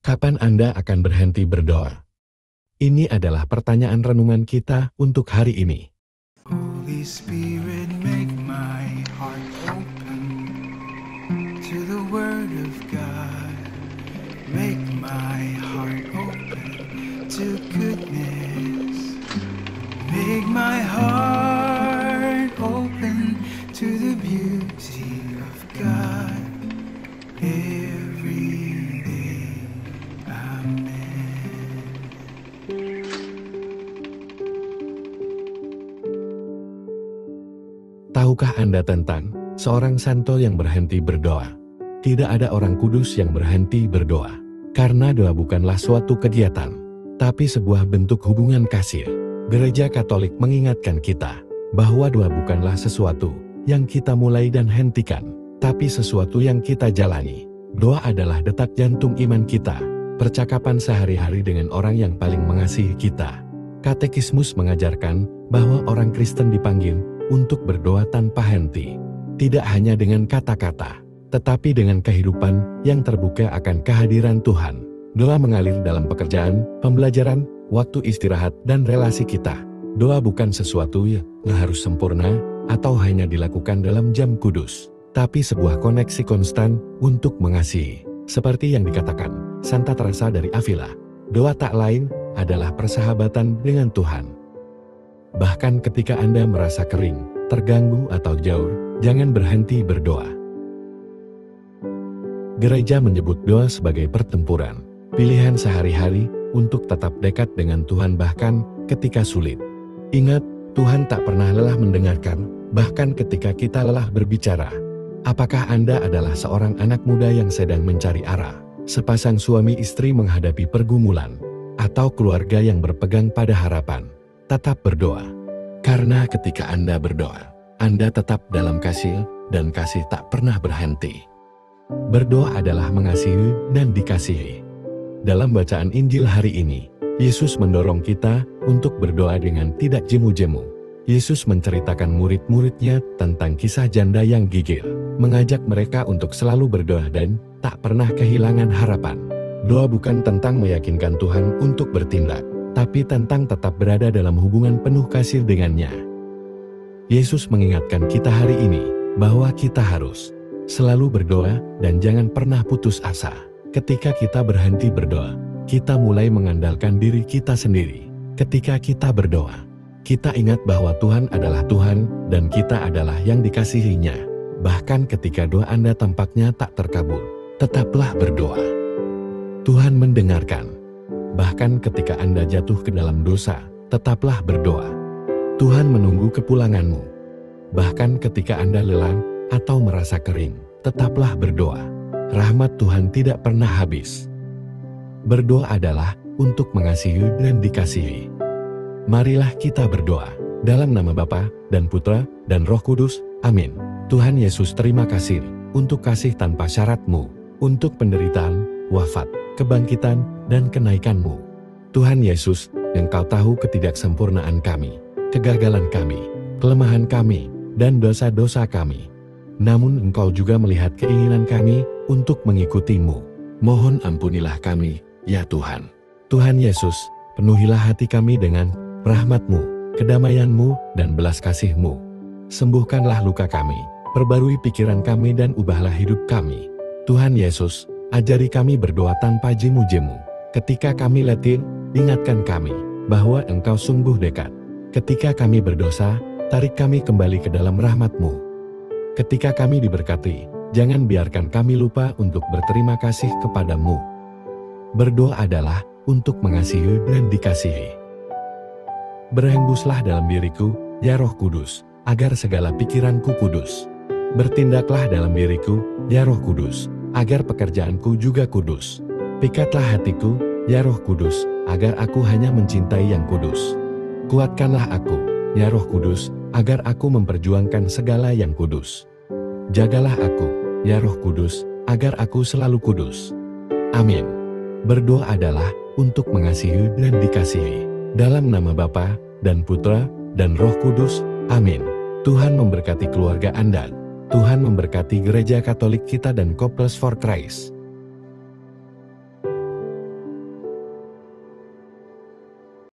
Kapan Anda akan berhenti berdoa? Ini adalah pertanyaan renungan kita untuk hari ini. Holy Spirit, make my heart open to the Word of God. Make my heart open to goodness. Make my heart open to the beauty of God every day. Amen. Tahukah Anda tentang seorang santo yang berhenti berdoa? Tidak ada orang kudus yang berhenti berdoa, karena doa bukanlah suatu kegiatan, tapi sebuah bentuk hubungan kasih. Gereja Katolik mengingatkan kita bahwa doa bukanlah sesuatu yang kita mulai dan hentikan, tapi sesuatu yang kita jalani. Doa adalah detak jantung iman kita, percakapan sehari-hari dengan orang yang paling mengasihi kita. Katekismus mengajarkan bahwa orang Kristen dipanggil untuk berdoa tanpa henti, tidak hanya dengan kata-kata, tetapi dengan kehidupan yang terbuka akan kehadiran Tuhan. Doa mengalir dalam pekerjaan, pembelajaran, waktu istirahat, dan relasi kita. Doa bukan sesuatu yang harus sempurna atau hanya dilakukan dalam jam kudus, tapi sebuah koneksi konstan untuk mengasihi. Seperti yang dikatakan Santa Teresa dari Avila, doa tak lain adalah persahabatan dengan Tuhan. Bahkan ketika Anda merasa kering, terganggu, atau jauh, jangan berhenti berdoa. Gereja menyebut doa sebagai pertempuran, pilihan sehari-hari untuk tetap dekat dengan Tuhan bahkan ketika sulit. Ingat, Tuhan tak pernah lelah mendengarkan, bahkan ketika kita lelah berbicara. Apakah Anda adalah seorang anak muda yang sedang mencari arah, sepasang suami istri menghadapi pergumulan, atau keluarga yang berpegang pada harapan? Tetap berdoa. Karena ketika Anda berdoa, Anda tetap dalam kasih, dan kasih tak pernah berhenti. Berdoa adalah mengasihi dan dikasihi. Dalam bacaan Injil hari ini, Yesus mendorong kita untuk berdoa dengan tidak jemu-jemu. Yesus menceritakan murid-muridnya tentang kisah janda yang gigil, mengajak mereka untuk selalu berdoa dan tak pernah kehilangan harapan. Doa bukan tentang meyakinkan Tuhan untuk bertindak, tapi tentang tetap berada dalam hubungan penuh kasih dengannya. Yesus mengingatkan kita hari ini bahwa kita harus selalu berdoa dan jangan pernah putus asa. Ketika kita berhenti berdoa, kita mulai mengandalkan diri kita sendiri. Ketika kita berdoa, kita ingat bahwa Tuhan adalah Tuhan dan kita adalah yang dikasihinya. Bahkan ketika doa Anda tampaknya tak terkabul, tetaplah berdoa. Tuhan mendengarkan. Bahkan ketika Anda jatuh ke dalam dosa, tetaplah berdoa. Tuhan menunggu kepulanganmu. Bahkan ketika Anda lelah atau merasa kering, tetaplah berdoa. Rahmat Tuhan tidak pernah habis. Berdoa adalah untuk mengasihi dan dikasihi. Marilah kita berdoa. Dalam nama Bapa dan Putra dan Roh Kudus. Amin. Tuhan Yesus, terima kasih untuk kasih tanpa syarat-Mu, untuk penderitaan, wafat, kebangkitan, dan kenaikan-Mu. Tuhan Yesus, Engkau tahu ketidaksempurnaan kami, kegagalan kami, kelemahan kami, dan dosa-dosa kami. Namun Engkau juga melihat keinginan kami untuk mengikuti-Mu. Mohon ampunilah kami, ya Tuhan. Tuhan Yesus, penuhilah hati kami dengan rahmat-Mu, kedamaian-Mu, dan belas kasih-Mu. Sembuhkanlah luka kami, perbarui pikiran kami, dan ubahlah hidup kami. Tuhan Yesus, ajari kami berdoa tanpa jemu-jemu. Ketika kami letih, ingatkan kami bahwa Engkau sungguh dekat. Ketika kami berdosa, tarik kami kembali ke dalam rahmat-Mu. Ketika kami diberkati, jangan biarkan kami lupa untuk berterima kasih kepadamu. Berdoa adalah untuk mengasihi dan dikasihi. Berhembuslah dalam diriku, ya Roh Kudus, agar segala pikiranku kudus. Bertindaklah dalam diriku, ya Roh Kudus, agar pekerjaanku juga kudus. Pikatlah hatiku, ya Roh Kudus, agar aku hanya mencintai yang kudus. Kuatkanlah aku, ya Roh Kudus, agar aku memperjuangkan segala yang kudus. Jagalah aku, ya Roh Kudus, agar aku selalu kudus. Amin. Berdoa adalah untuk mengasihi dan dikasihi. Dalam nama Bapa dan Putra dan Roh Kudus. Amin. Tuhan memberkati keluarga Anda. Tuhan memberkati Gereja Katolik kita dan Couples for Christ.